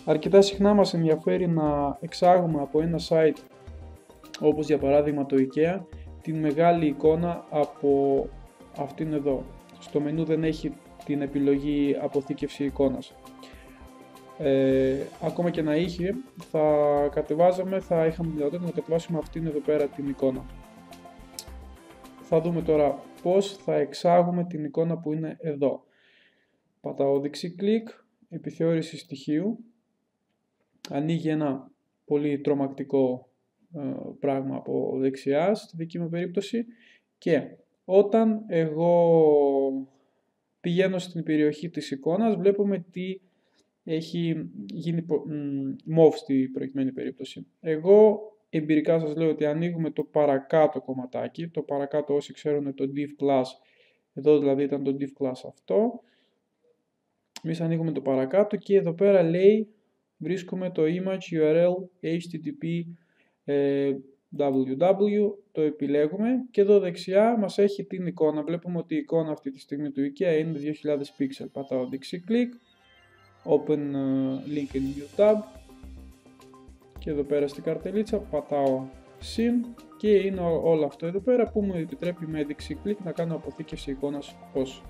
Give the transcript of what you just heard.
Αρκετά συχνά μας ενδιαφέρει να εξάγουμε από ένα site, όπως για παράδειγμα το IKEA, την μεγάλη εικόνα από αυτήν εδώ. Στο μενού δεν έχει την επιλογή αποθήκευση εικόνας. Ακόμα και να είχε, θα είχαμε δυνατότητα να κατεβάσουμε αυτήν εδώ πέρα την εικόνα. Θα δούμε τώρα πώς θα εξάγουμε την εικόνα που είναι εδώ. Πατάω δεξί κλικ, επιθεώρηση στοιχείου. Ανοίγει ένα πολύ τρομακτικό πράγμα από δεξιά, στη δική μου περίπτωση, και όταν εγώ πηγαίνω στην περιοχή της εικόνας, βλέπουμε τι έχει γίνει MOV στη προηγουμένη περίπτωση. Εγώ εμπειρικά σας λέω ότι ανοίγουμε το παρακάτω κομματάκι, το παρακάτω όσοι ξέρουν το div class, εδώ δηλαδή ήταν το div class αυτό. Εμείς ανοίγουμε το παρακάτω και εδώ πέρα λέει, βρίσκουμε το image URL http www, το επιλέγουμε και εδώ δεξιά μας έχει την εικόνα. Βλέπουμε ότι η εικόνα αυτή τη στιγμή του IKEA είναι 2000 pixel. Πατάω δεξί κλικ, open link in new tab και εδώ πέρα στην καρτελίτσα πατάω συν και είναι όλο αυτό εδώ πέρα που μου επιτρέπει με δεξί κλικ να κάνω αποθήκευση εικόνας ως.